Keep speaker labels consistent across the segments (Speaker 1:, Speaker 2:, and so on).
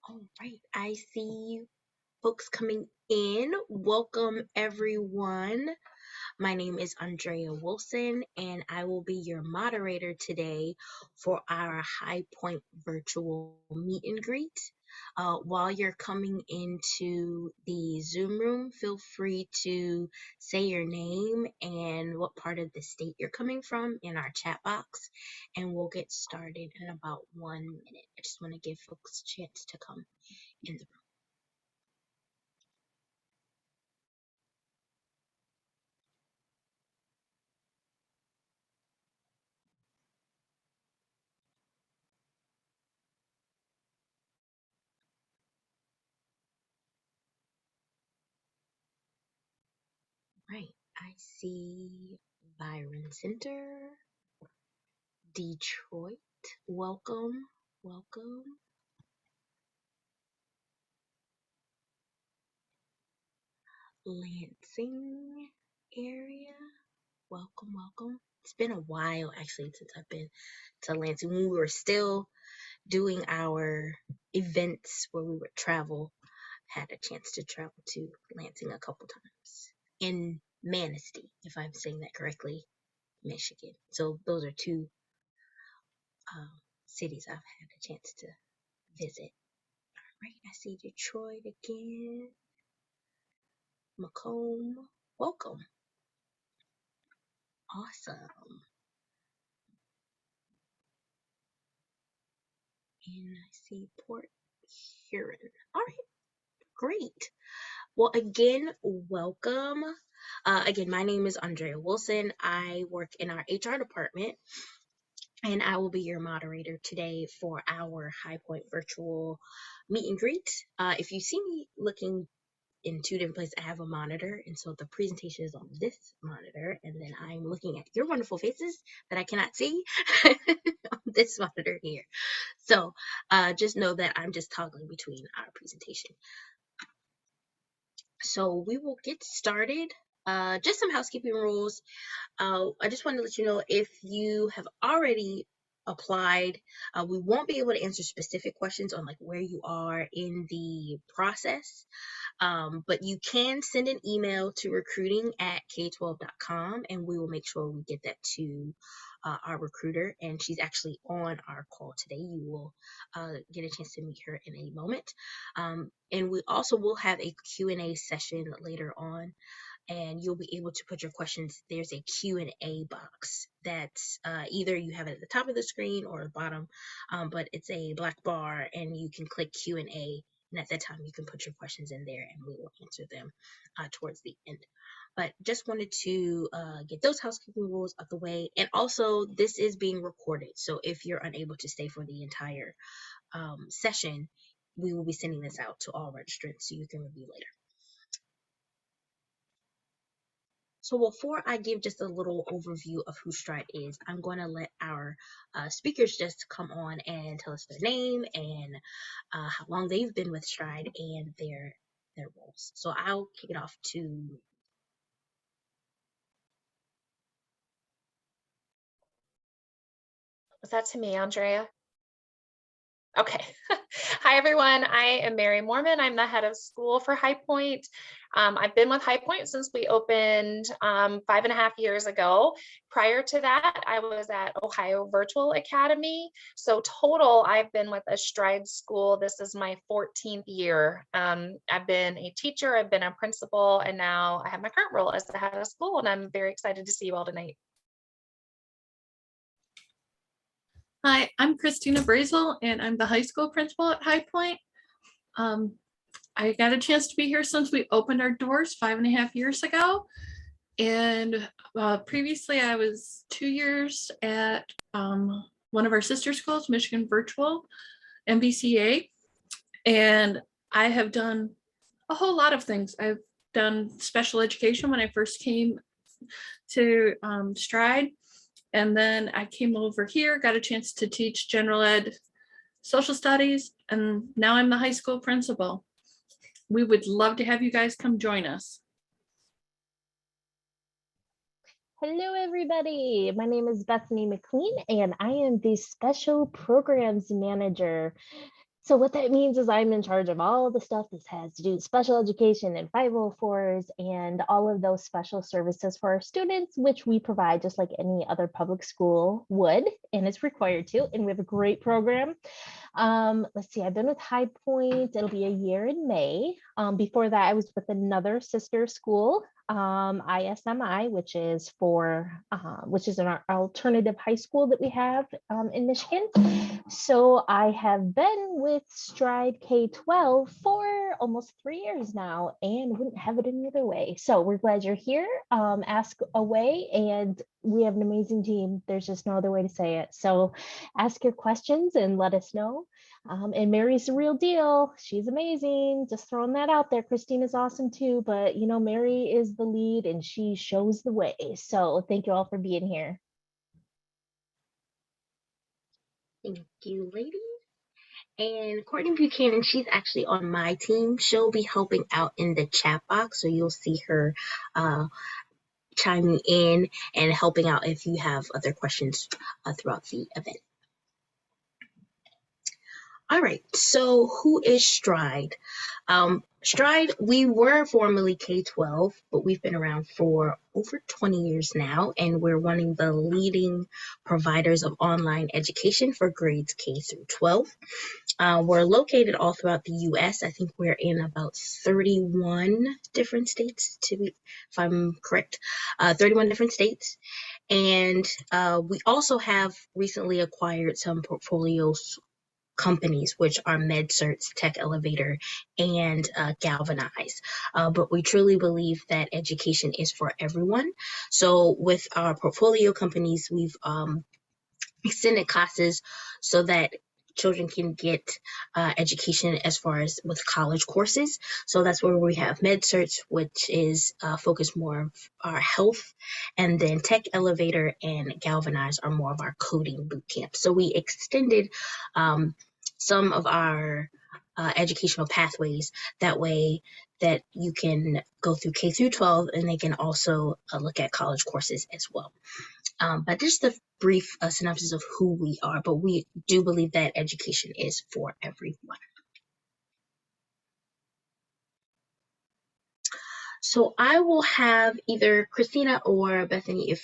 Speaker 1: All right, I see folks coming in. Welcome, everyone. My name is Andrea Wilson, and I will be your moderator today for our High Point virtual meet and greet. While you're coming into the Zoom room, feel free to say your name and what part of the state you're coming from in our chat box, and we'll get started in about 1 minute. I just want to give folks a chance to come in the room. Right, I see Byron Center, Detroit. Welcome, welcome. Lansing area. Welcome, welcome. It's been a while actually since I've been to Lansing. When we were still doing our events where we would travel, had a chance to travel to Lansing a couple times. In Manistee, if I'm saying that correctly, Michigan. So those are two cities I've had a chance to visit. All right, I see Detroit again. Macomb, welcome. Awesome. And I see Port Huron. All right, great. Well, again, welcome. Again, my name is Andrea Wilson. I work in our HR department, and I will be your moderator today for our High Point virtual meet and greet. If you see me looking in two different places, I have a monitor, and so the presentation is on this monitor, and then I'm looking at your wonderful faces that I cannot see on this monitor here. So just know that I'm just toggling between our presentation. So we will get started. Just some housekeeping rules. I just wanted to let you know if you have already applied, we won't be able to answer specific questions on like where you are in the process. But you can send an email to recruiting@k12.com and we will make sure we get that to our recruiter. And she's actually on our call today. You will get a chance to meet her in a moment. And we also will have a Q&A session later on, and you'll be able to put your questions. There's a Q&A box that's either you have it at the top of the screen or the bottom, but it's a black bar and you can click Q&A, and at that time you can put your questions in there and we will answer them towards the end. But just wanted to get those housekeeping rules out the way. And also, this is being recorded, so if you're unable to stay for the entire session, we will be sending this out to all registrants so you can review later. So before I give just a little overview of who Stride is, I'm going to let our speakers just come on and tell us their name and how long they've been with Stride and their roles. So I'll kick it off to.
Speaker 2: Was that to me, Andrea? Okay. Hi, everyone. I am Mary Mormon. I'm the head of school for Highpoint. I've been with Highpoint since we opened 5.5 years ago. Prior to that, I was at Ohio Virtual Academy. So total, I've been with a Stride school. This is my 14th year. I've been a teacher, I've been a principal, and now I have my current role as the head of school, and I'm very excited to see you all tonight.
Speaker 3: Hi, I'm Christina Brazel, and I'm the high school principal at Highpoint. I got a chance to be here since we opened our doors 5.5 years ago. And previously, I was 2 years at one of our sister schools, Michigan Virtual, MVCA. And I have done a whole lot of things. I've done special education when I first came to Stride. And then I came over here, got a chance to teach general ed social studies, and now I'm the high school principal. We would love to have you guys come join us.
Speaker 4: Hello, everybody. My name is Bethany McLean, and I am the Special Programs Manager. So what that means is I'm in charge of all of the stuff that has to do with special education and 504s and all of those special services for our students, which we provide just like any other public school would, and it's required to. And we have a great program. Let's see, I've been with Highpoint, it'll be a year in May. Before that, I was with another sister school, ISMI, which is an alternative high school that we have in Michigan. So I have been with Stride K-12 for almost 3 years now and wouldn't have it any other way. So we're glad you're here. Ask away, and we have an amazing team. There's just no other way to say it. So ask your questions and let us know. And Mary's the real deal. She's amazing. Just throwing that out there. Christina's awesome too, but you know, Mary is the lead and she shows the way. So thank you all for being here.
Speaker 1: Thank you, ladies. And Courtney Buchanan, she's actually on my team. She'll be helping out in the chat box, so you'll see her chiming in and helping out if you have other questions throughout the event. All right, so who is Stride? Stride, we were formerly K-12, but we've been around for over 20 years now, and we're one of the leading providers of online education for grades K through 12. We're located all throughout the U.S. I think we're in about 31 different states, if I'm correct, 31 different states. And we also have recently acquired some portfolios companies, which are MedCerts, Tech Elevator, and Galvanize. But we truly believe that education is for everyone. So with our portfolio companies, we've extended classes so that children can get education as far as with college courses. So that's where we have MedCerts, which is focused more on our health, and then Tech Elevator and Galvanize are more of our coding boot camp. So we extended some of our educational pathways that way that you can go through K through 12, and they can also look at college courses as well. But just a brief synopsis of who we are, but we do believe that education is for everyone. So I will have either Christina or Bethany,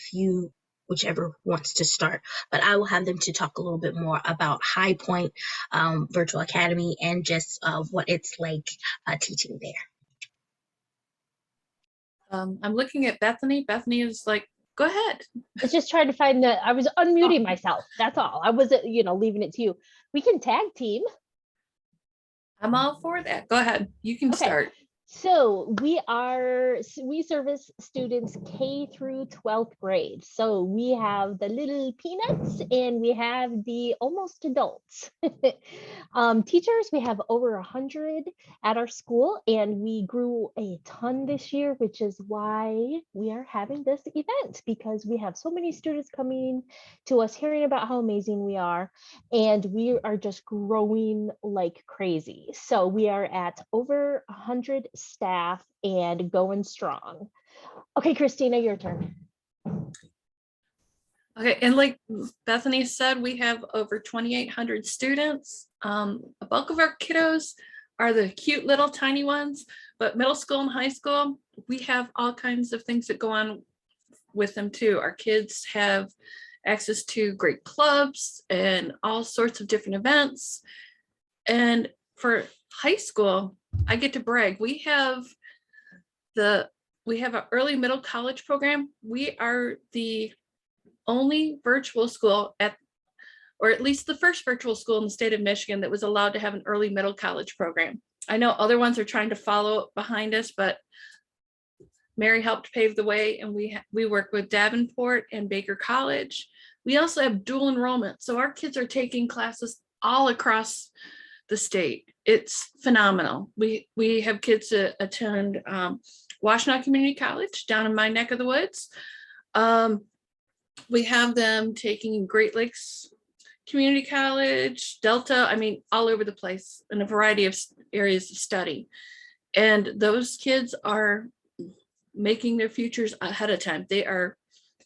Speaker 1: whichever wants to start, but I will have them to talk a little bit more about Highpoint Virtual Academy and just what it's like teaching there.
Speaker 3: I'm looking at Bethany. Bethany is like, go ahead.
Speaker 4: I was just trying to find I was unmuting myself. That's all. I wasn't, leaving it to you. We can tag team.
Speaker 3: I'm all for that. Go ahead. You can start.
Speaker 4: So we service students K through 12th grade. So we have the little peanuts and we have the almost adults. Teachers, we have over 100 at our school, and we grew a ton this year, which is why we are having this event, because we have so many students coming to us, hearing about how amazing we are, and we are just growing like crazy. So we are at over 100 staff and going strong. Okay, Christina, your turn.
Speaker 3: Okay, and like Bethany said, we have over 2,800 students. A bulk of our kiddos are the cute little tiny ones, but middle school and high school, we have all kinds of things that go on with them too. Our kids have access to great clubs and all sorts of different events. And for high school, I get to brag. We have an early middle college program. We are the only virtual school or at least the first virtual school in the state of Michigan that was allowed to have an early middle college program. I know other ones are trying to follow behind us, but Mary helped pave the way, and we work with Davenport and Baker College. We also have dual enrollment, so our kids are taking classes all across the state. It's phenomenal. We have kids that attend Washtenaw Community College down in my neck of the woods. We have them taking Great Lakes Community College, Delta, all over the place in a variety of areas of study. And those kids are making their futures ahead of time. They are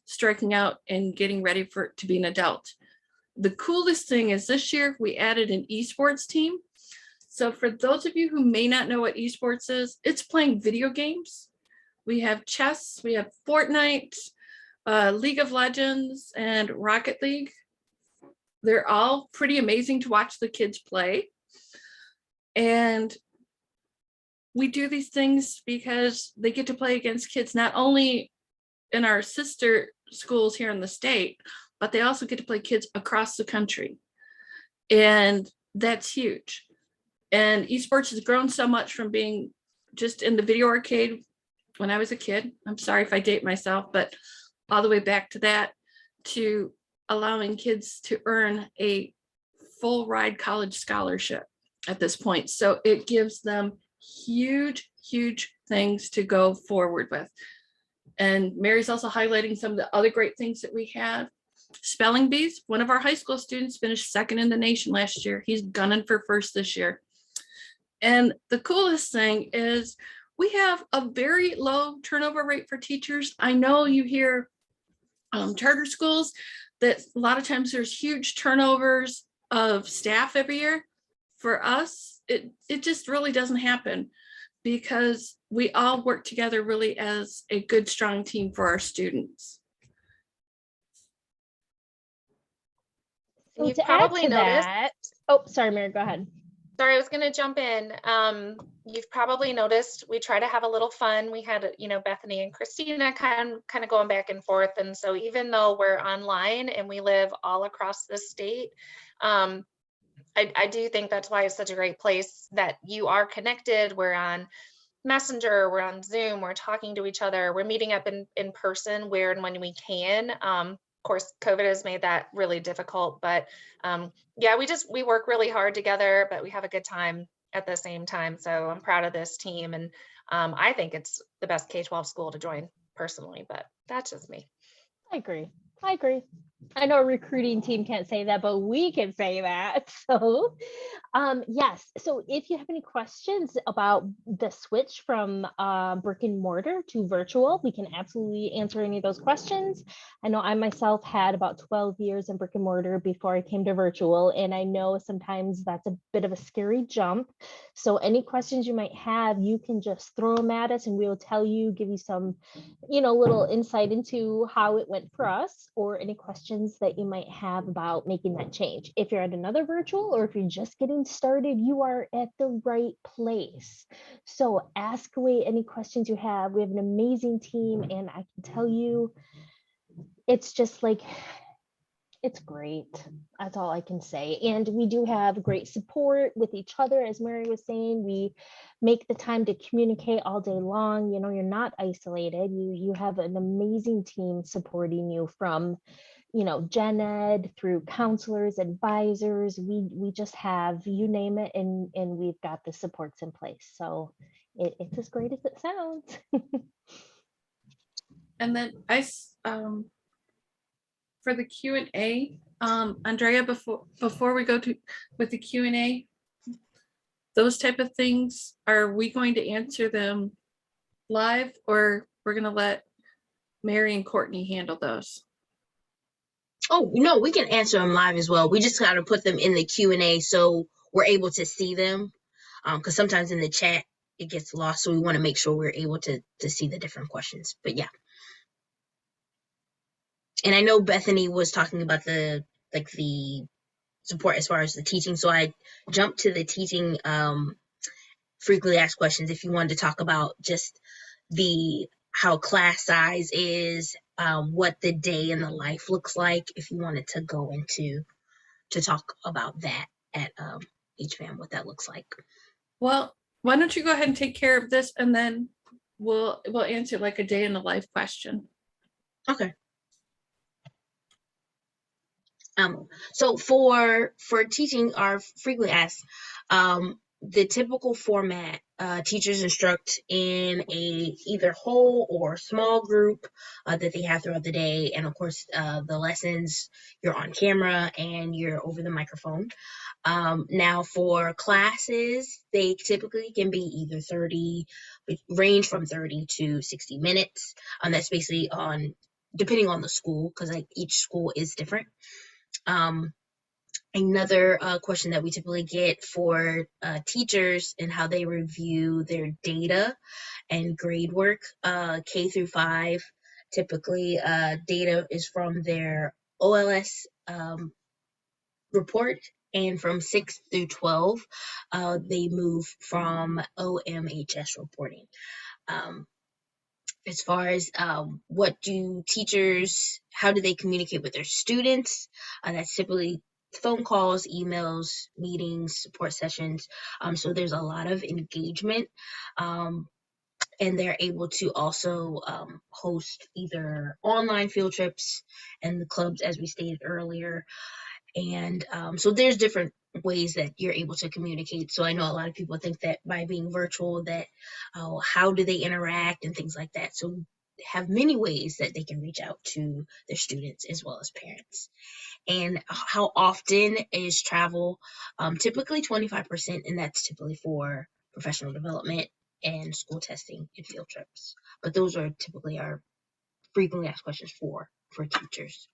Speaker 3: striking out and getting ready to be an adult. The coolest thing is this year we added an esports team. So for those of you who may not know what esports is, it's playing video games. We have chess, we have Fortnite, League of Legends, and Rocket League. They're all pretty amazing to watch the kids play. And we do these things because they get to play against kids not only in our sister schools here in the state, but they also get to play kids across the country. And that's huge. And esports has grown so much from being just in the video arcade when I was a kid. I'm sorry if I date myself, but all the way back to that, to allowing kids to earn a full ride college scholarship at this point. So it gives them huge, huge things to go forward with. And Mary's also highlighting some of the other great things that we have. Spelling bees, one of our high school students finished second in the nation last year. He's gunning for first this year. And the coolest thing is we have a very low turnover rate for teachers. I know you hear charter schools that a lot of times there's huge turnovers of staff every year. For us, it just really doesn't happen because we all work together really as a good, strong team for our students.
Speaker 4: So
Speaker 2: You've
Speaker 4: to add
Speaker 2: probably
Speaker 4: to
Speaker 2: noticed.
Speaker 4: that, oh, sorry, Mary, go ahead.
Speaker 2: Sorry, I was going to jump in. You've probably noticed we try to have a little fun. We had, Bethany and Christina kind of going back and forth. And so even though we're online and we live all across the state, I do think that's why it's such a great place that you are connected. We're on Messenger, we're on Zoom, we're talking to each other, we're meeting up in person where and when we can. Of course, COVID has made that really difficult, but yeah, we work really hard together, but we have a good time at the same time. So I'm proud of this team, and I think it's the best K-12 school to join personally, but that's just me.
Speaker 4: I agree. I know a recruiting team can't say that, but we can say that. So yes. So if you have any questions about the switch from brick and mortar to virtual, we can absolutely answer any of those questions. I know I myself had about 12 years in brick and mortar before I came to virtual, and I know sometimes that's a bit of a scary jump. So any questions you might have, you can just throw them at us and we'll tell you, give you some, little insight into how it went for us, or any questions that you might have about making that change. If you're at another virtual or if you're just getting started, you are at the right place. So ask away any questions you have. We have an amazing team, and I can tell you, it's just like, it's great. That's all I can say. And we do have great support with each other. As Mary was saying, we make the time to communicate all day long. You're not isolated. You have an amazing team supporting you, from gen ed through counselors, advisors. We just have, you name it, and we've got the supports in place. So it's as great as it sounds.
Speaker 3: And then for the Q&A, Andrea, before we go with the Q&A, those type of things, are we going to answer them live, or we're going to let Mary and Courtney handle those?
Speaker 1: Oh, no, we can answer them live as well. We just got to put them in the Q&A so we're able to see them, because sometimes in the chat it gets lost. So we want to make sure we're able to see the different questions. But yeah. And I know Bethany was talking about the support as far as the teaching. So I jumped to the teaching frequently asked questions. If you wanted to talk about just how class size is, what the day in the life looks like, if you wanted to go into to talk about that at HFAM, what that looks like.
Speaker 3: Well, why don't you go ahead and take care of this, and then we'll answer like a day in the life question.
Speaker 1: Okay. So for teaching our frequently asked, the typical format, teachers instruct in a either whole or small group that they have throughout the day. And of course, the lessons, you're on camera and you're over the microphone. Now for classes, they typically can be either range from 30 to 60 minutes. That's basically depending on the school, because each school is different. Another question that we typically get for teachers and how they review their data and grade work, K through 5, typically data is from their OLS report, and from 6 through 12, they move from OMHS reporting. As far as how do they communicate with their students? That's typically phone calls, emails, meetings, support sessions. So there's a lot of engagement. And they're able to also host either online field trips and the clubs, as we stated earlier. And so there's different ways that you're able to communicate. So I know a lot of people think that by being virtual, that how do they interact and things like that. So have many ways that they can reach out to their students as well as parents. And how often is travel? Typically 25%, and that's typically for professional development and school testing and field trips. But those are typically our frequently asked questions for teachers.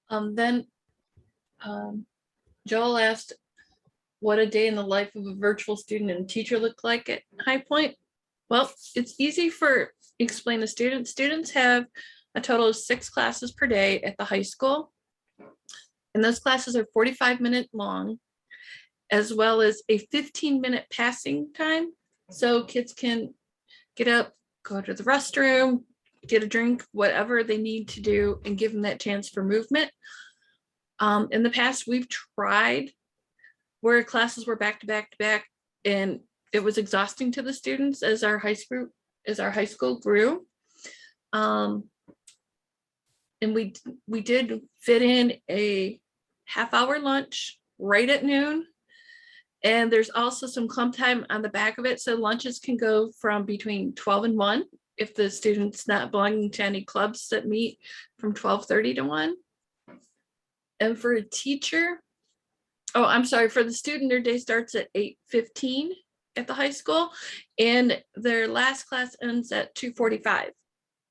Speaker 3: Then Joel asked what a day in the life of a virtual student and teacher look like at Highpoint. Well, it's easy for explain to students. Students have a total of 6 classes per day at the high school. And those classes are 45-minute long, as well as a 15-minute passing time. So kids can get up, go to the restroom, get a drink, whatever they need to do, and give them that chance for movement. In the past, we've tried where classes were back to back to back, and it was exhausting to the students as our high school grew. And we did fit in a half-hour lunch right at noon. And there's also some clump time on the back of it. So lunches can go from between 12 and 1 if the student's not belonging to any clubs that meet from 12:30 to 1. And for a teacher, for the student, their day starts at 8:15 at the high school, and their last class ends at 2:45.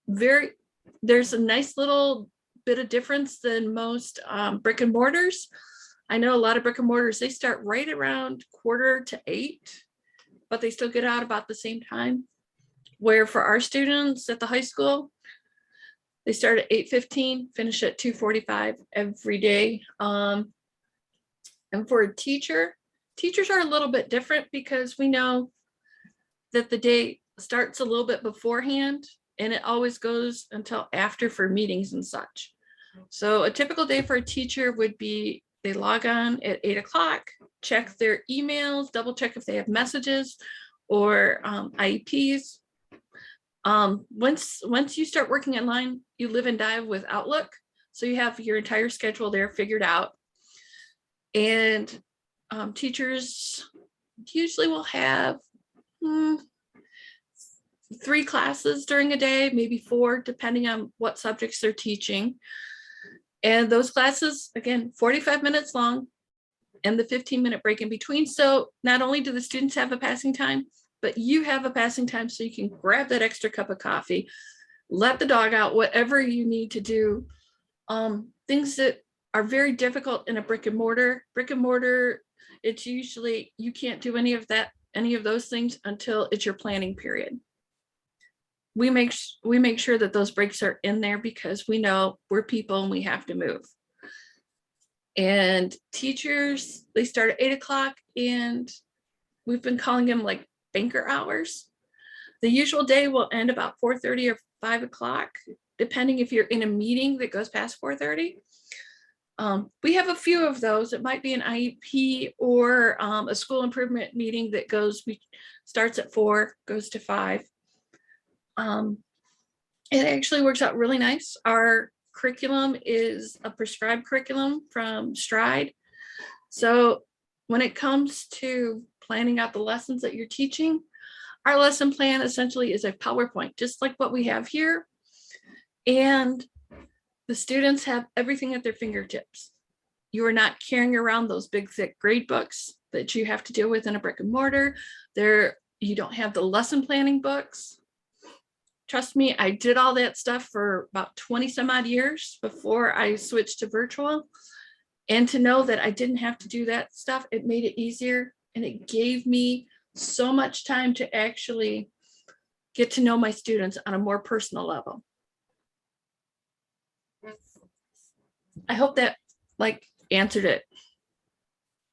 Speaker 3: There's a nice little bit of difference than most brick and mortars. I know a lot of brick and mortars, they start right around 7:45, but they still get out about the same time. Where for our students at the high school, they start at 8:15, finish at 2:45 every day. And for a teacher, teachers are a little bit different because we know that the day starts a little bit beforehand and it always goes until after for meetings and such. So a typical day for a teacher would be they log on at 8 o'clock, check their emails, double check if they have messages or IEPs. Once you start working online, you live and die with Outlook. So you have your entire schedule there figured out. And teachers usually will have 3 classes during a day, maybe 4, depending on what subjects they're teaching. And those classes, again, 45 minutes long and the 15-minute break in between. So not only do the students have a passing time, but you have a passing time so you can grab that extra cup of coffee, let the dog out, whatever you need to do. Things that are very difficult in a brick and mortar. Brick and mortar, it's usually, you can't do any of those things until it's your planning period. We make sure that those breaks are in there because we know we're people and we have to move. And teachers, they start at 8 o'clock and we've been calling them like banker hours. The usual day will end about 4:30 or 5 o'clock, depending if you're in a meeting that goes past 4:30. We have a few of those. It might be an IEP or a school improvement meeting that starts at 4, goes to 5. It actually works out really nice. Our curriculum is a prescribed curriculum from Stride. So when it comes to planning out the lessons that you're teaching, our lesson plan essentially is a PowerPoint, just like what we have here. And the students have everything at their fingertips. You are not carrying around those big, thick grade books that you have to deal with in a brick and mortar. You don't have the lesson planning books. Trust me, I did all that stuff for about 20 some odd years before I switched to virtual. And to know that I didn't have to do that stuff, it made it easier, and it gave me so much time to actually get to know my students on a more personal level. I hope that like answered it.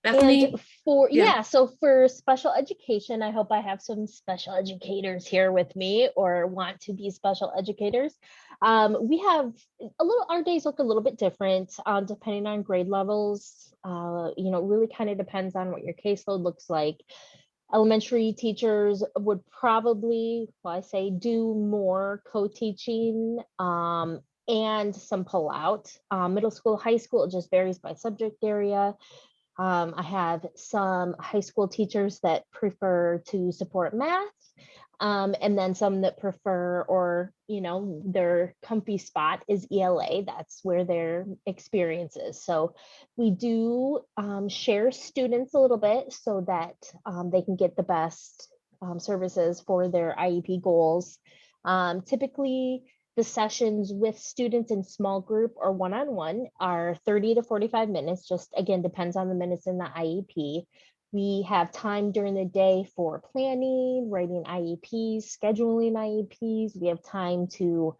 Speaker 3: Bethany?
Speaker 4: And for,
Speaker 3: Yeah.
Speaker 4: yeah, so for special education, I hope I have some special educators here with me or want to be special educators. We have our days look a little bit different depending on grade levels. Really kind of depends on what your caseload looks like. Elementary teachers would probably, well, I say, do more co-teaching and some pull out. Middle school, high school, it just varies by subject area. I have some high school teachers that prefer to support math, and then some that prefer, or their comfy spot is ELA. That's where their experience is. So we do share students a little bit so that they can get the best services for their IEP goals. Typically, the sessions with students in small group or one-on-one are 30 to 45 minutes, just again, depends on the minutes in the IEP. We have time during the day for planning, writing IEPs, scheduling IEPs. We have time to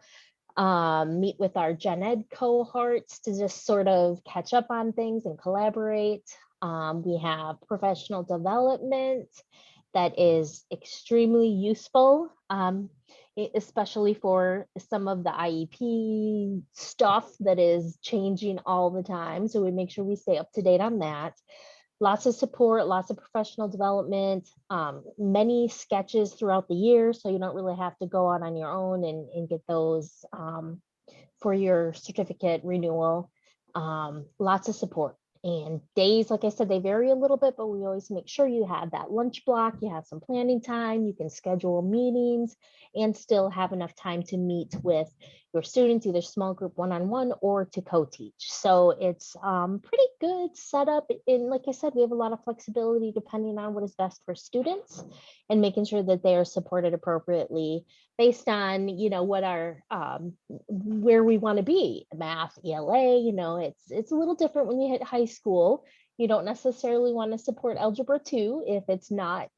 Speaker 4: meet with our gen ed cohorts to just sort of catch up on things and collaborate. We have professional development that is extremely useful, especially for some of the IEP stuff that is changing all the time. So we make sure we stay up to date on that. Lots of support, lots of professional development, many sketches throughout the year. So you don't really have to go out on your own and get those for your certificate renewal. Lots of support. And days, like I said, they vary a little bit, but we always make sure you have that lunch block, you have some planning time, you can schedule meetings and still have enough time to meet with your students, either small group one-on-one or to co-teach. So it's pretty good setup. And like I said, we have a lot of flexibility depending on what is best for students and making sure that they are supported appropriately based on, what our, where we want to be, math, ELA, it's a little different when you hit high school. You don't necessarily want to support algebra 2 if it's not,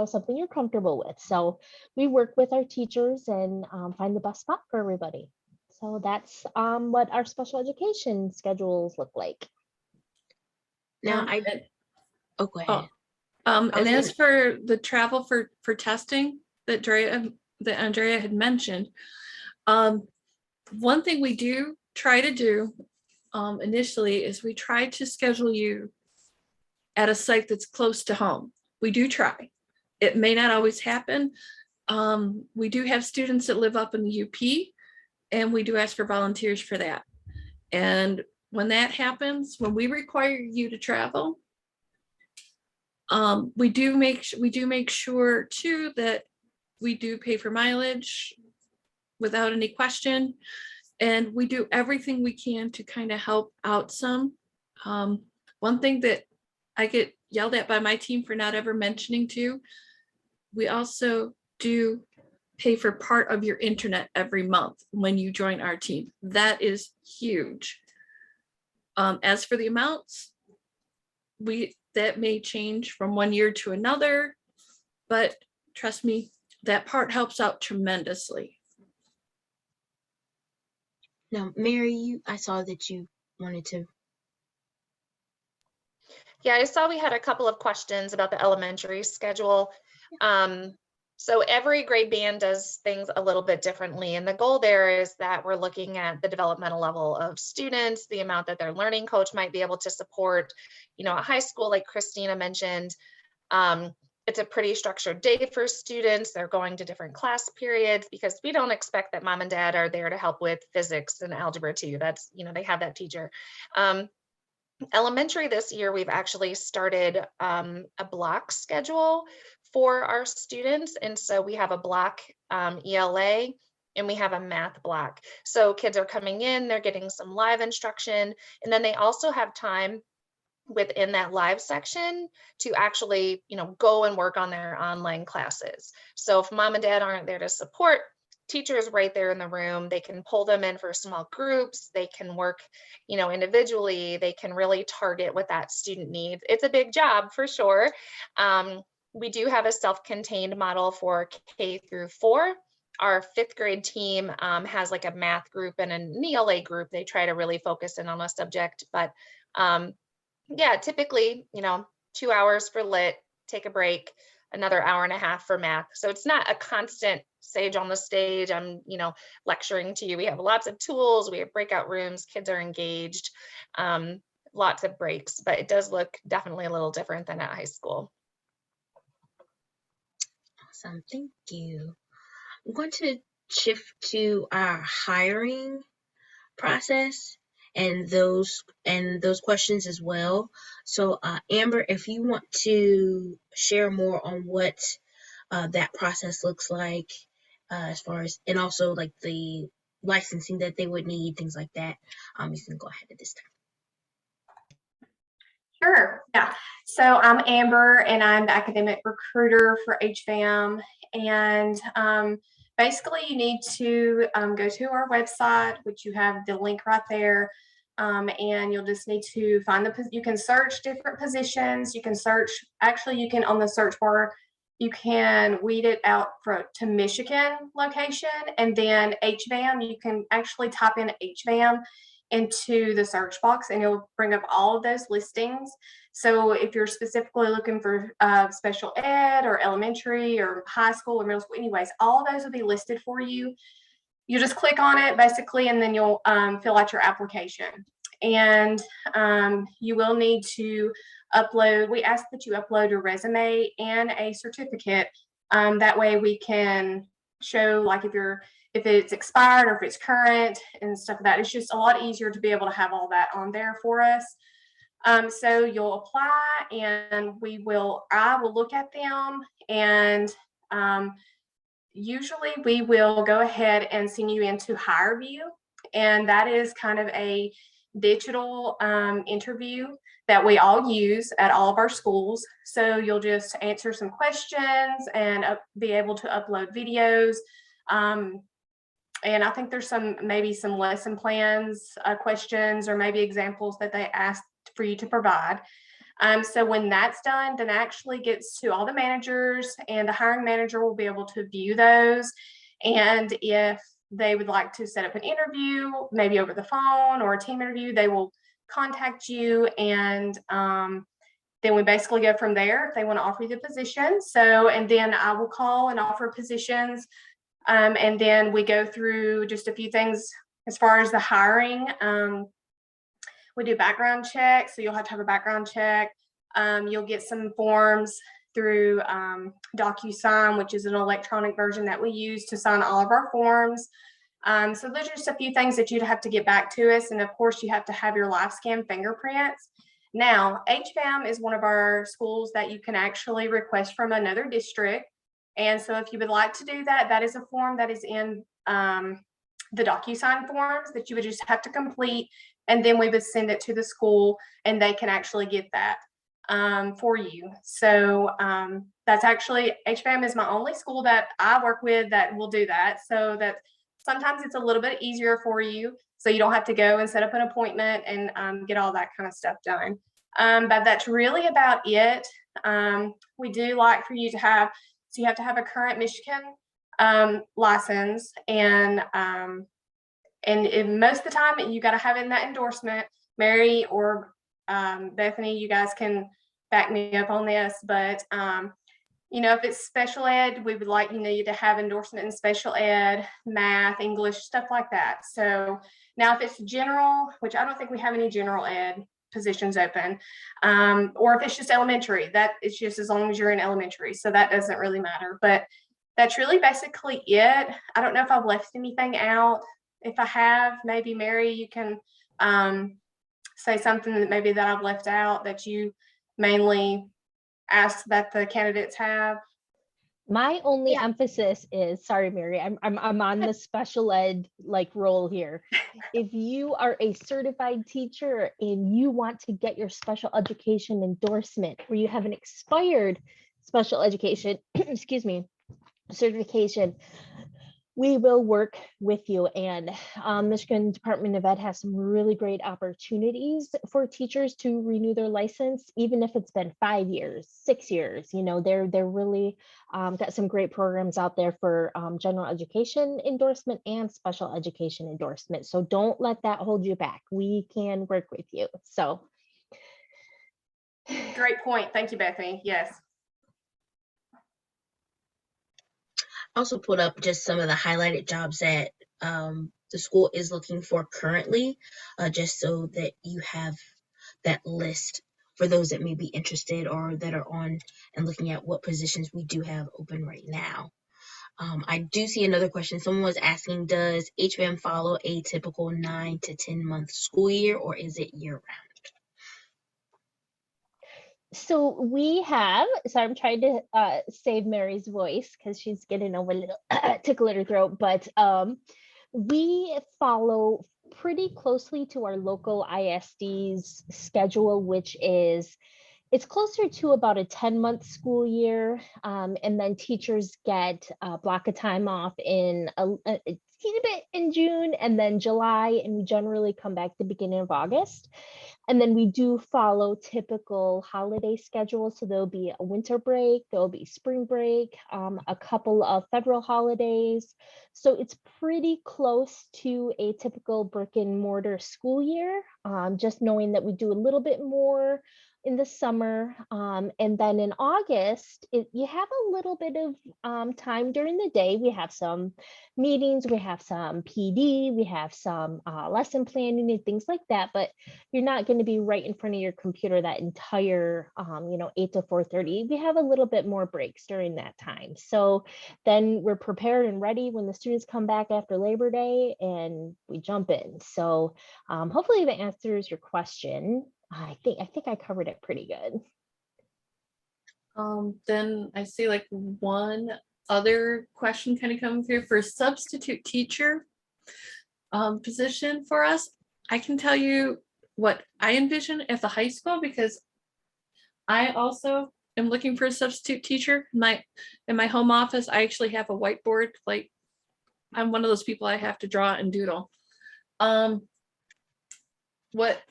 Speaker 4: something you're comfortable with. So we work with our teachers and find the best spot for everybody. So that's what our special education schedules look like.
Speaker 1: Now, go ahead.
Speaker 3: And as for the travel for testing that Andrea had mentioned, one thing we do try to do initially is we try to schedule you at a site that's close to home. We do try. It may not always happen. We do have students that live up in the UP, and we do ask for volunteers for that. And when that happens, when we require you to travel, we do make sure too that we do pay for mileage without any question, and we do everything we can to kind of help out some. One thing that I get yelled at by my team for not ever mentioning too, we also do pay for part of your internet every month when you join our team. That is huge. As for the amounts, that may change from one year to another, but trust me, that part helps out tremendously.
Speaker 1: Now, Mary, I saw that you wanted to.
Speaker 2: Yeah, I saw we had a couple of questions about the elementary schedule. So every grade band does things a little bit differently. And the goal there is that we're looking at the developmental level of students, the amount that their learning coach might be able to support. At high school, like Christina mentioned, it's a pretty structured day for students. They're going to different class periods because we don't expect that mom and dad are there to help with physics and algebra 2. That's, they have that teacher. Elementary this year, we've actually started a block schedule for our students. And so we have a block ELA and we have a math block. So kids are coming in, they're getting some live instruction, and then they also have time within that live section to actually, go and work on their online classes. So if mom and dad aren't there to support, teachers right there in the room. They can pull them in for small groups. They can work, individually. They can really target what that student needs. It's a big job for sure. We do have a self-contained model for K-4. Our 5th grade team has like a math group and an ELA group. They try to really focus in on a subject, but yeah, typically, 2 hours for lit, take a break, another hour and a half for math. So it's not a constant sage on the stage. I'm, lecturing to you. We have lots of tools. We have breakout rooms. Kids are engaged. Lots of breaks, but it does look definitely a little different than at high school.
Speaker 1: Awesome. Thank you. I'm going to shift to our hiring process and those questions as well. So Amber, if you want to share more on what that process looks like, as far as, and also like the licensing that they would need, things like that, you can go ahead at this time.
Speaker 5: Sure. Yeah. So I'm Amber, and I'm the academic recruiter for HVAM. And basically, you need to go to our website, which you have the link right there. And you'll just need to find you can search different positions. You can search, actually, you can on the search bar, you can weed it out to Michigan location, and then HVAM. You can actually type in HVAM into the search box, and it'll bring up all of those listings. So if you're specifically looking for special ed or elementary or high school or middle school, anyways, all of those will be listed for you. You just click on it basically, and then you'll fill out your application. And you will need to upload, we ask that you upload your resume and a certificate. That way we can show, like, if it's expired or if it's current and stuff like that. It's just a lot easier to be able to have all that on there for us. So you'll apply, and I will look at them, and usually we will go ahead and send you into HireView, and that is kind of a digital interview that we all use at all of our schools. So you'll just answer some questions and be able to upload videos. And I think there's maybe some lesson plans, questions, or maybe examples that they asked for you to provide. So when that's done, then it actually gets to all the managers, and the hiring manager will be able to view those. And if they would like to set up an interview, maybe over the phone or a team interview, they will contact you, and then we basically go from there if they want to offer you the position. So, and then I will call and offer positions. And then we go through just a few things as far as the hiring. We do background checks, so you'll have to have a background check. You'll get some forms through DocuSign, which is an electronic version that we use to sign all of our forms. So there's just a few things that you'd have to get back to us. And of course, you have to have your live scan fingerprints. Now, HVAM is one of our schools that you can actually request from another district. And so if you would like to do that, that is a form that is in the DocuSign forms that you would just have to complete. And then we would send it to the school, and they can actually get that for you. So that's actually, HVAM is my only school that I work with that will do that. So that sometimes it's a little bit easier for you, so you don't have to go and set up an appointment and get all that kind of stuff done. But that's really about it. We do like for you to have, so you have to have a current Michigan license, and most of the time you got to have in that endorsement. Mary or Bethany, you guys can back me up on this, but if it's special ed, we would like you to have endorsement in special ed, math, English, stuff like that. So now if it's general, which I don't think we have any general ed positions open, or if it's just elementary, that it's just as long as you're in elementary, so that doesn't really matter. But that's really basically it. I don't know if I've left anything out. If I have, maybe Mary, you can say something that maybe that I've left out that you mainly ask that the candidates have.
Speaker 4: My only emphasis is, sorry, Mary, I'm on the special ed role here. If you are a certified teacher and you want to get your special education endorsement, or you have an expired special education, excuse me, certification, we will work with you. And Michigan Department of Ed has some really great opportunities for teachers to renew their license, even if it's been 5 years, 6 years. You know, they're really got some great programs out there for general education endorsement and special education endorsement. So don't let that hold you back. We can work with you. So
Speaker 5: Great point. Thank you, Bethany. Yes.
Speaker 1: I also put up just some of the highlighted jobs that the school is looking for currently, just so that you have that list for those that may be interested or that are on and looking at what positions we do have open right now. I do see another question. Someone was asking, does HBM follow a typical 9 to 10 month school year, or is it year round?
Speaker 4: So we have, so I'm trying to save Mary's voice because she's getting over a little tickle in her throat, but we follow pretty closely to our local ISD's schedule, which is, it's closer to about a 10-month school year. And then teachers get a block of time off in a teeny bit in June and then July, and we generally come back the beginning of August. And then we do follow typical holiday schedules. So there'll be a winter break, there'll be spring break, a couple of federal holidays. So it's pretty close to a typical brick and mortar school year, just knowing that we do a little bit more in the summer. And then in August, you have a little bit of time during the day. We have some meetings, we have some PD, we have some lesson planning and things like that, but you're not going to be right in front of your computer that entire 8 to 4:30. We have a little bit more breaks during that time. So then we're prepared and ready when the students come back after Labor Day and we jump in. So hopefully that answers your question. I think I covered it pretty good.
Speaker 3: Then I see like one other question kind of coming through for substitute teacher position for us. I can tell you what I envision at the high school, because I also am looking for a substitute teacher. In my home office, I actually have a whiteboard. Like, I'm one of those people, I have to draw and doodle. What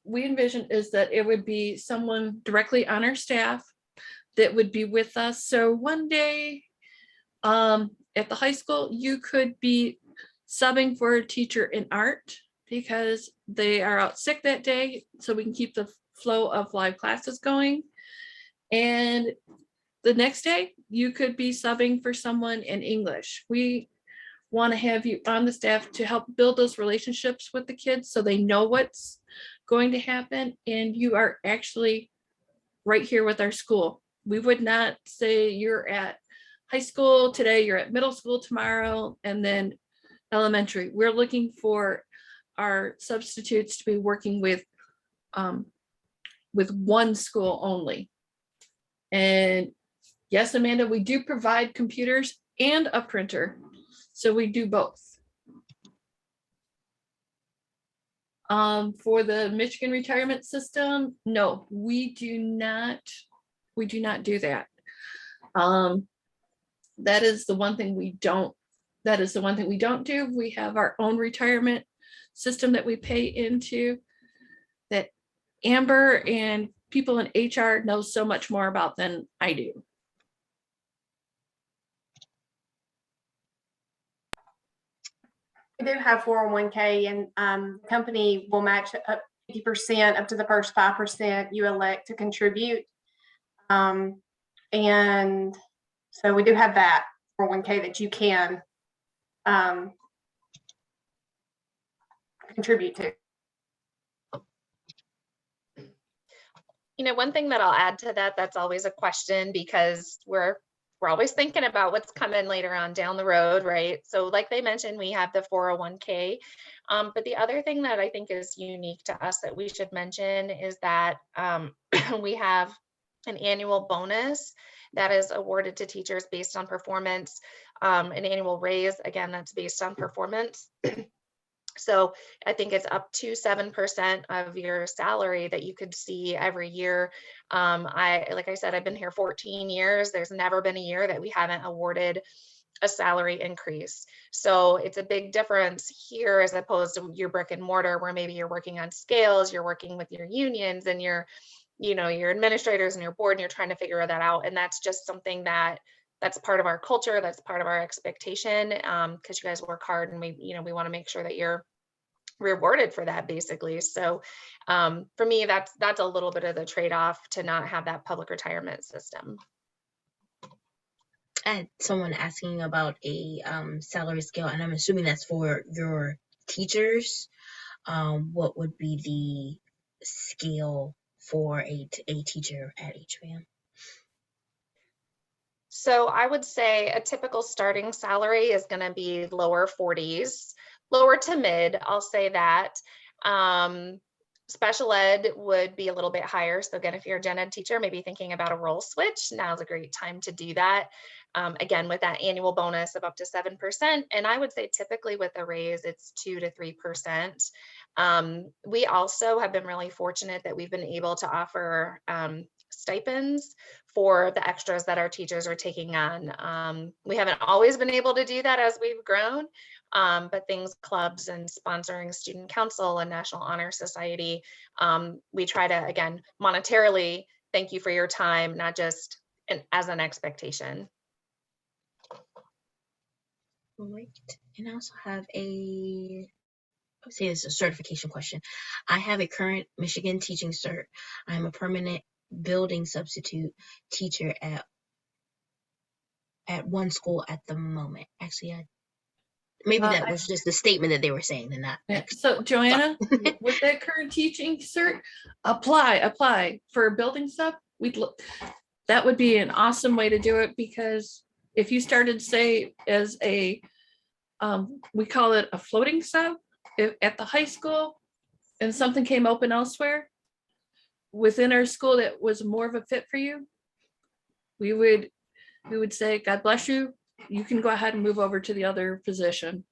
Speaker 3: we envision is that it would be someone directly on our staff that would be with us. So one day at the high school, you could be subbing for a teacher in art because they are out sick that day, so we can keep the flow of live classes going. And the next day, you could be subbing for someone in English. We want to have you on the staff to help build those relationships with the kids so they know what's going to happen, and you are actually right here with our school. We would not say you're at high school today, you're at middle school tomorrow, and then elementary. We're looking for our substitutes to be working with one school only. And yes, Amanda, we do provide computers and a printer, so we do both. For the Michigan retirement system, no, we do not do that. That is the one thing we don't do. We have our own retirement system that we pay into, that Amber and people in HR know so much more about than I do.
Speaker 5: We do have 401k, and the company will match up 50% up to the first 5% you elect to contribute. And so we do have that 401k that you can contribute to.
Speaker 2: One thing that I'll add to that, that's always a question, because we're always thinking about what's coming later on down the road, right? So like they mentioned, we have the 401k. But the other thing that I think is unique to us that we should mention is that we have an annual bonus that is awarded to teachers based on performance, an annual raise, again, that's based on performance. So I think it's up to 7% of your salary that you could see every year. Like I said, I've been here 14 years. There's never been a year that we haven't awarded a salary increase. So it's a big difference here as opposed to your brick and mortar, where maybe you're working on scales, you're working with your unions and your administrators and your board, and you're trying to figure that out. And that's just something that's part of our culture, that's part of our expectation, because you guys work hard, and we want to make sure that you're rewarded for that, basically. So for me, that's a little bit of the trade-off to not have that public retirement system.
Speaker 1: I had someone asking about a salary scale, and I'm assuming that's for your teachers. What would be the scale for a teacher at HBAM?
Speaker 2: So I would say a typical starting salary is going to be lower 40s, lower to mid, I'll say that. Special ed would be a little bit higher. So again, if you're a gen ed teacher, maybe thinking about a role switch, now's a great time to do that. Again, with that annual bonus of up to 7%. And I would say typically with a raise, it's 2 to 3%. We also have been really fortunate that we've been able to offer stipends for the extras that our teachers are taking on. We haven't always been able to do that as we've grown, but things, clubs and sponsoring student council and National Honor Society, we try to, again, monetarily thank you for your time, not just as an expectation.
Speaker 1: All right. And I also have it's a certification question. I have a current Michigan teaching cert. I'm a permanent building substitute teacher at one school at the moment. Actually, maybe that was just the statement that they were saying, and not.
Speaker 3: So Joanna, with that current teaching cert, apply for building stuff. That would be an awesome way to do it, because if you started, say, as a we call it a floating sub at the high school, and something came open elsewhere within our school that was more of a fit for you, we would say, God bless you, you can go ahead and move over to the other position.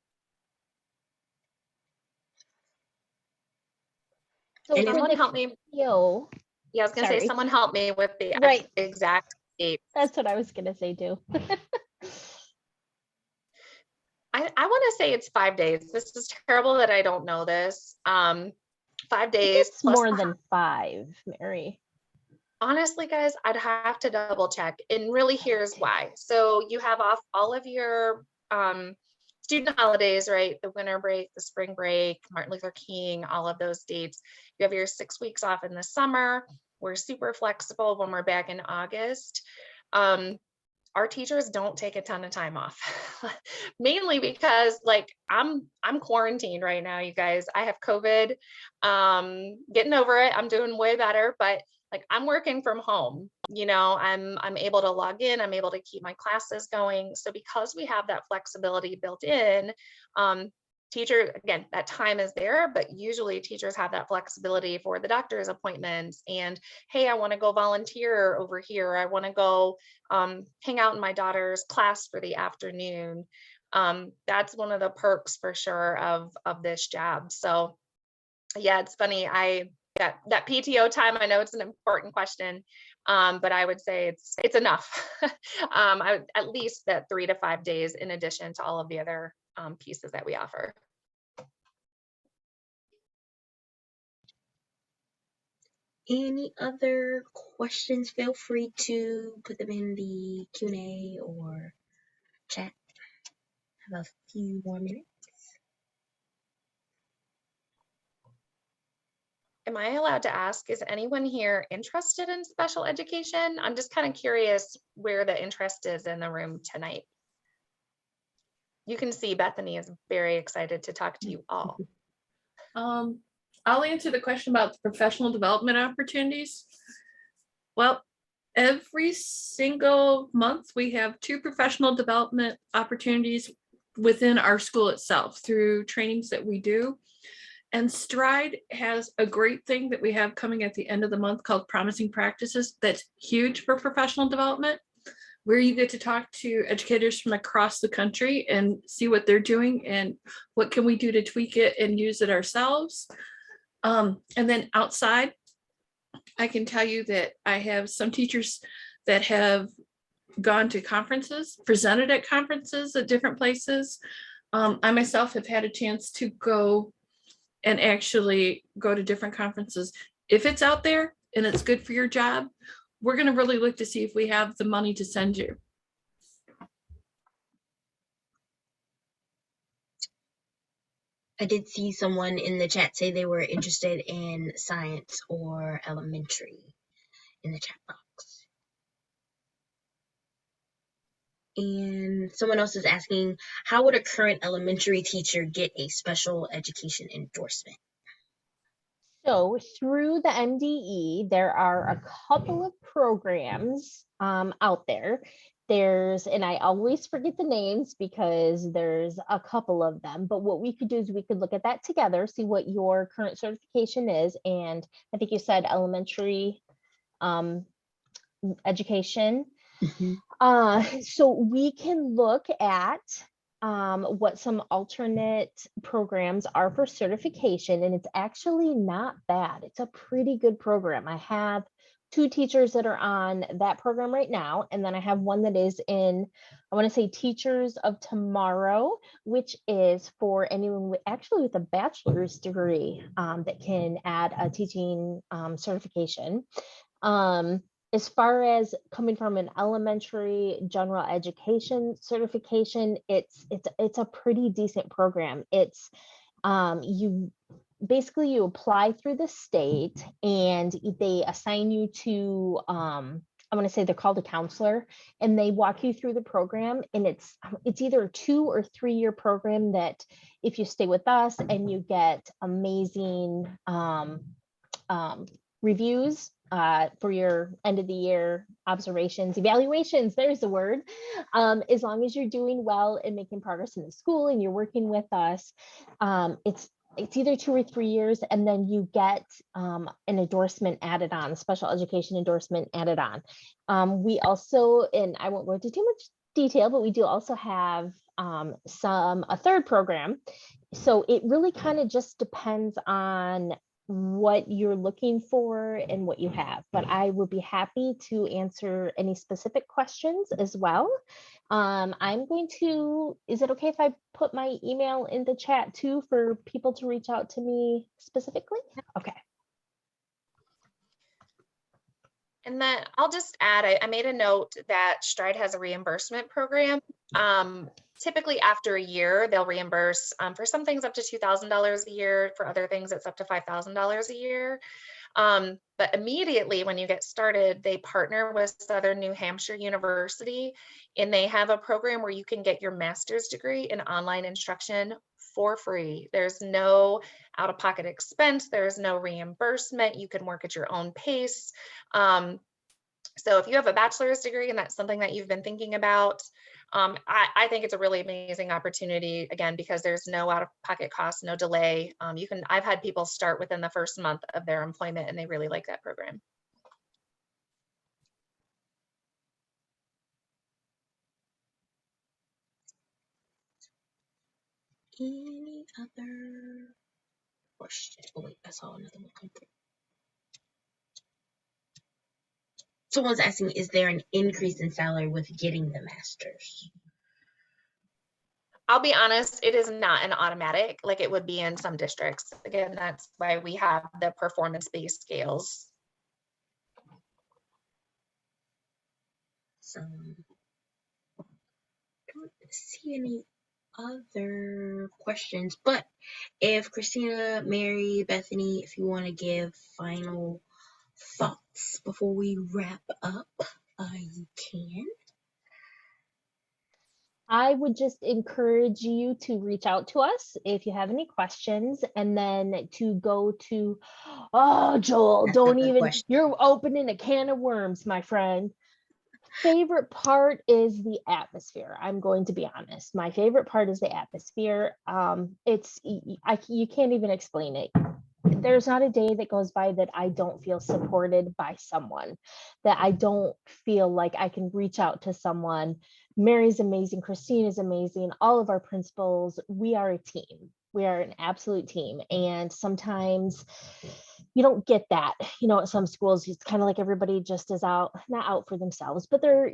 Speaker 4: So
Speaker 2: someone help me. Yeah, I was gonna say, someone help me with the exact date.
Speaker 4: That's what I was gonna say too.
Speaker 2: I want to say it's 5 days. This is terrible that I don't know this. 5 days.
Speaker 4: It's more than 5, Mary.
Speaker 2: Honestly, guys, I'd have to double check. And really, here's why. So you have off all of your student holidays, right? The winter break, the spring break, Martin Luther King, all of those dates. You have your 6 weeks off in the summer. We're super flexible when we're back in August. Our teachers don't take a ton of time off, mainly because I'm quarantined right now, you guys. I have COVID, getting over it. I'm doing way better, but I'm working from home. I'm able to log in. I'm able to keep my classes going. So because we have that flexibility built in, teacher, again, that time is there, but usually teachers have that flexibility for the doctor's appointments and, hey, I want to go volunteer over here. I want to go hang out in my daughter's class for the afternoon. That's one of the perks for sure of this job. So yeah, it's funny. That PTO time, I know it's an important question, but I would say it's enough. At least that 3 to 5 days in addition to all of the other pieces that we offer.
Speaker 1: Any other questions? Feel free to put them in the Q&A or chat. Have a few more minutes.
Speaker 2: Am I allowed to ask, is anyone here interested in special education? I'm just kind of curious where the interest is in the room tonight. You can see Bethany is very excited to talk to you all.
Speaker 3: I'll answer the question about the professional development opportunities. Well, every single month we have 2 professional development opportunities within our school itself through trainings that we do. And Stride has a great thing that we have coming at the end of the month called Promising Practices. That's huge for professional development, where you get to talk to educators from across the country and see what they're doing and what can we do to tweak it and use it ourselves. And then outside, I can tell you that I have some teachers that have gone to conferences, presented at conferences at different places. I myself have had a chance to go and actually go to different conferences. If it's out there and it's good for your job, we're going to really look to see if we have the money to send you.
Speaker 1: I did see someone in the chat say they were interested in science or elementary in the chat box. And someone else is asking, how would a current elementary teacher get a special education endorsement?
Speaker 4: So through the MDE, there are a couple of programs out there. And I always forget the names because there's a couple of them, but what we could do is we could look at that together, see what your current certification is. And I think you said elementary education. So we can look at what some alternate programs are for certification, and it's actually not bad. It's a pretty good program. I have 2 teachers that are on that program right now, and then I have one that is in, I want to say, Teachers of Tomorrow, which is for anyone with a bachelor's degree that can add a teaching certification. As far as coming from an elementary general education certification, it's a pretty decent program. It's you basically you apply through the state and they assign you to I want to say they're called a counselor, and they walk you through the program. And it's either a 2 or 3 year program that if you stay with us and you get amazing reviews for your end of the year observations, evaluations, there's the word. As long as you're doing well and making progress in the school and you're working with us, it's either 2 or 3 years, and then you get an endorsement added on, a special education endorsement added on. We also, and I won't go into too much detail, but we do also have a third program. So it really kind of just depends on what you're looking for and what you have, but I would be happy to answer any specific questions as well. I'm going to, is it okay if I put my email in the chat too for people to reach out to me specifically? Okay.
Speaker 2: And then I'll just add, I made a note that Stride has a reimbursement program. Typically after a year, they'll reimburse for some things up to $2,000 a year. For other things, it's up to $5,000 a year. But immediately when you get started, they partner with Southern New Hampshire University, and they have a program where you can get your master's degree in online instruction for free. There's no out-of-pocket expense. There's no reimbursement. You can work at your own pace. So if you have a bachelor's degree and that's something that you've been thinking about, I think it's a really amazing opportunity, again, because there's no out-of-pocket cost, no delay. I've had people start within the first month of their employment, and they really like that program.
Speaker 1: Any other questions? Oh wait, I saw another one come through. Someone's asking, is there an increase in salary with getting the master's?
Speaker 2: I'll be honest, it is not an automatic like it would be in some districts. Again, that's why we have the performance-based scales.
Speaker 1: So, don't see any other questions, but if Christina, Mary, Bethany, if you want to give final thoughts before we wrap up, you can.
Speaker 4: I would just encourage you to reach out to us if you have any questions, and then to go to, oh, Joel,
Speaker 1: That's
Speaker 4: don't
Speaker 1: a good
Speaker 4: even,
Speaker 1: question.
Speaker 4: you're opening a can of worms, my friend. Favorite part is the atmosphere. I'm going to be honest. My favorite part is the atmosphere. You can't even explain it. There's not a day that goes by that I don't feel supported by someone, that I don't feel like I can reach out to someone. Mary's amazing. Christine is amazing. All of our principals, we are a team. We are an absolute team. And sometimes you don't get that, at some schools. It's kind of like everybody just is out, not out for themselves, but they're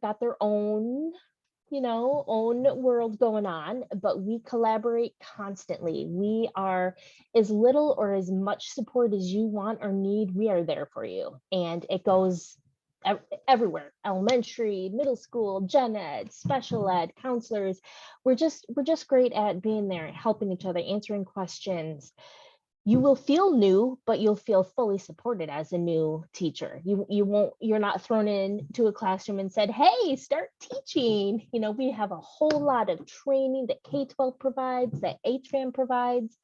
Speaker 4: got their own world going on, but we collaborate constantly. We are, as little or as much support as you want or need, we are there for you. And it goes everywhere: elementary, middle school, gen ed, special ed, counselors. We're just great at being there, helping each other, answering questions. You will feel new, but you'll feel fully supported as a new teacher. You're not thrown into a classroom and said, hey, start teaching. We have a whole lot of training that K-12 provides, that HFAM provides.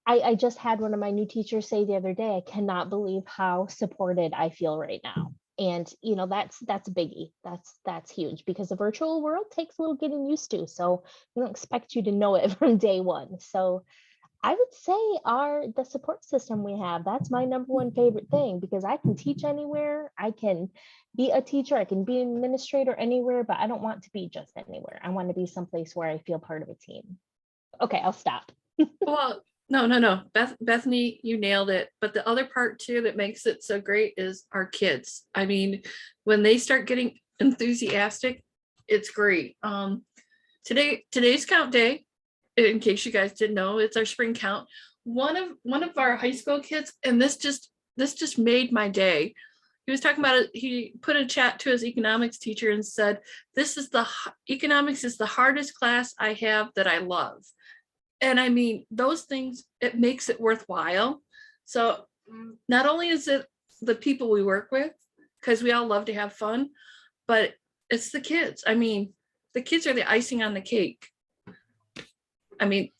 Speaker 4: I just had one of my new teachers say the other day, I cannot believe how supported I feel right now. And that's a biggie. That's huge, because the virtual world takes a little getting used to. So we don't expect you to know it from day one. So I would say the support system we have, that's my number one favorite thing, because I can teach anywhere. I can be a teacher, I can be an administrator anywhere, but I don't want to be just anywhere. I want to be someplace where I feel part of a team. Okay, I'll stop.
Speaker 3: Well, no. Bethany, you nailed it. But the other part too that makes it so great is our kids. I mean, when they start getting enthusiastic, it's great. Today's count day, in case you guys didn't know, it's our spring count. One of our high school kids, and this just made my day. He was talking about it. He put a chat to his economics teacher and said, economics is the hardest class I have that I love. And I mean, those things, it makes it worthwhile. So not only is it the people we work with, because we all love to have fun, but it's the kids. I mean, the kids are the icing on the cake. I mean,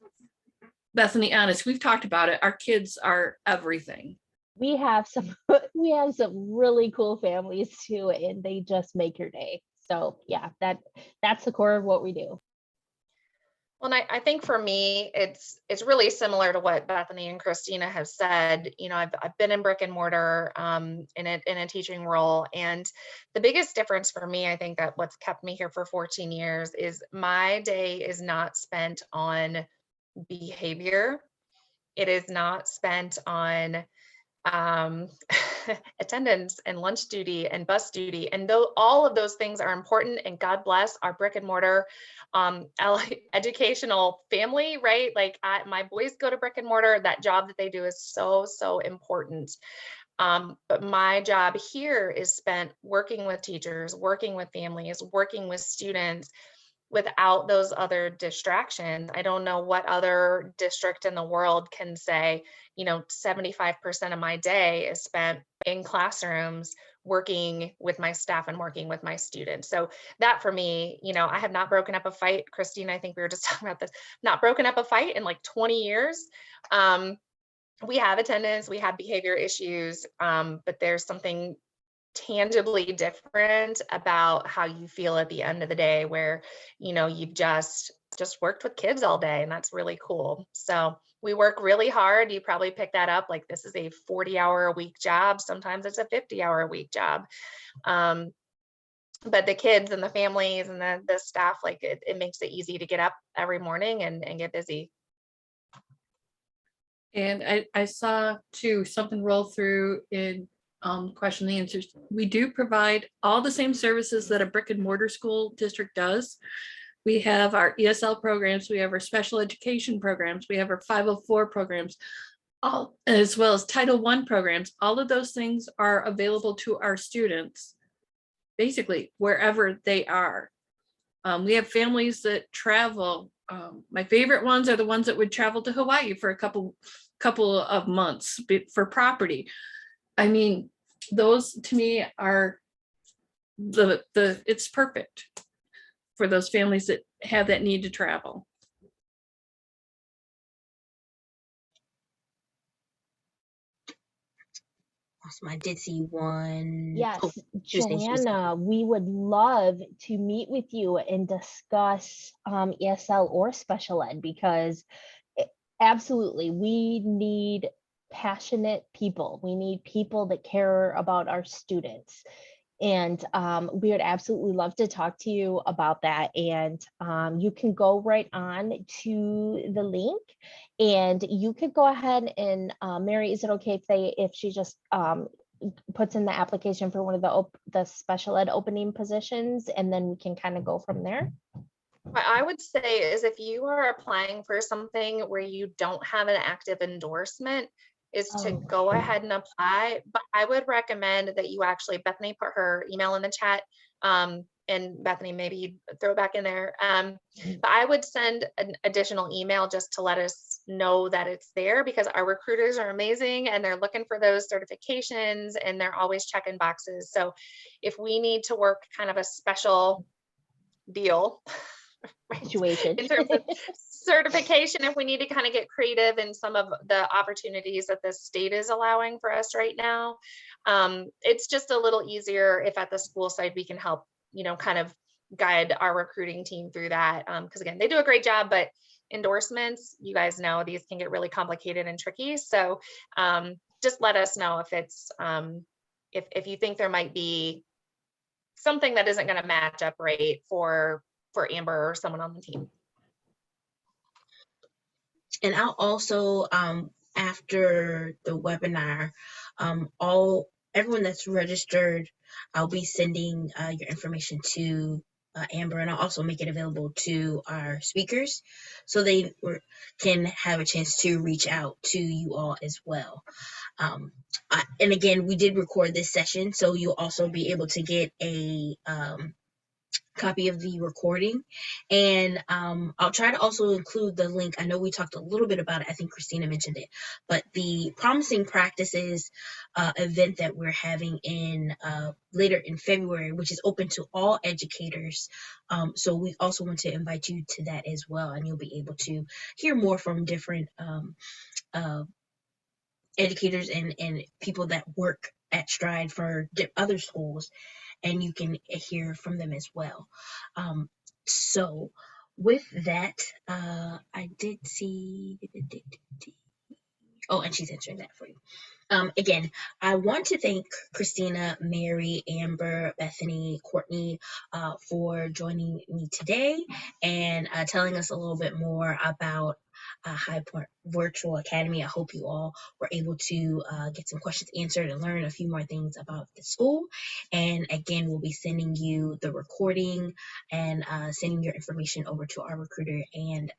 Speaker 3: Bethany, honest, we've talked about it. Our kids are everything.
Speaker 4: We have some really cool families too, and they just make your day. So yeah, that's the core of what we do.
Speaker 2: Well, and I think for me, it's really similar to what Bethany and Christina have said. I've been in brick and mortar in a teaching role, and the biggest difference for me, I think that what's kept me here for 14 years is my day is not spent on behavior. It is not spent on attendance and lunch duty and bus duty, and though all of those things are important, and God bless our brick and mortar educational family, right? Like my boys go to brick and mortar. That job that they do is so important. But my job here is spent working with teachers, working with families, working with students. Without those other distractions, I don't know what other district in the world can say, 75% of my day is spent in classrooms working with my staff and working with my students. So that for me, I have not broken up a fight. Christine, I think we were just talking about this, not broken up a fight in like 20 years. We have attendance, we have behavior issues, but there's something tangibly different about how you feel at the end of the day, where you've just worked with kids all day, and that's really cool. So we work really hard. You probably picked that up. Like, this is a 40-hour-a-week job. Sometimes it's a 50-hour-a-week job. But the kids and the families and the staff, like it makes it easy to get up every morning and get busy.
Speaker 3: And I saw too something roll through in question and answers. We do provide all the same services that a brick and mortar school district does. We have our ESL programs, we have our special education programs, we have our 504 programs, all as well as Title I programs. All of those things are available to our students basically wherever they are. We have families that travel. My favorite ones are the ones that would travel to Hawaii for a couple of months for property. I mean, those to me are it's perfect for those families that have that need to travel.
Speaker 1: Awesome. I did see one.
Speaker 4: Yes,
Speaker 1: Oh,
Speaker 4: Joanna, we would love to meet with you and discuss ESL or special ed, because absolutely, we need passionate people. We need people that care about our students. And we would absolutely love to talk to you about that. And you can go right on to the link, and you could go ahead and Mary, is it okay if she just puts in the application for one of the special ed opening positions, and then we can kind of go from there?
Speaker 2: What I would say is if you are applying for something where you don't have an active endorsement, is to
Speaker 4: Oh,
Speaker 2: go ahead and apply. But I would recommend that you actually, Bethany put her email in the chat. And Bethany, maybe you throw back in there. But I would send an additional email just to let us know that it's there, because our recruiters are amazing and they're looking for those certifications and they're always checking boxes. So if we need to work kind of a special deal, right,
Speaker 4: situation.
Speaker 2: in terms of certification, if we need to kind of get creative in some of the opportunities that the state is allowing for us right now, it's just a little easier if at the school side we can help, kind of guide our recruiting team through that. Because again, they do a great job, but endorsements, you guys know, these can get really complicated and tricky. So just let us know if it's if you think there might be something that isn't going to match up right for Amber or someone on the team.
Speaker 1: And I'll also, after the webinar, everyone that's registered, I'll be sending your information to Amber, and I'll also make it available to our speakers so they can have a chance to reach out to you all as well. And again, we did record this session, so you'll also be able to get a copy of the recording, and I'll try to also include the link. I know we talked a little bit about it, I think Christina mentioned it, but the Promising Practices event that we're having in later in February, which is open to all educators, so we also want to invite you to that as well, and you'll be able to hear more from different educators and people that work at Stride for other schools, and you can hear from them as well. So with that, I did see, oh, and she's answering that for you. Again, I want to thank Christina, Mary, Amber, Bethany, Courtney for joining me today and telling us a little bit more about Highpoint Virtual Academy. I hope you all were able to get some questions answered and learn a few more things about the school. And again, we'll be sending you the recording and sending your information over to our recruiter and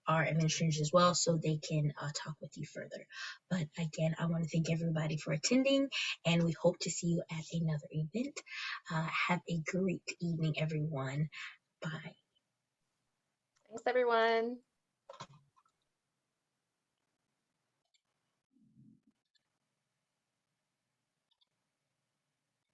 Speaker 1: our administrators as well, so they can talk with you further. But again, I want to thank everybody for attending, and we hope to see you at another event. Have a great evening, everyone. Bye.
Speaker 2: Thanks, everyone.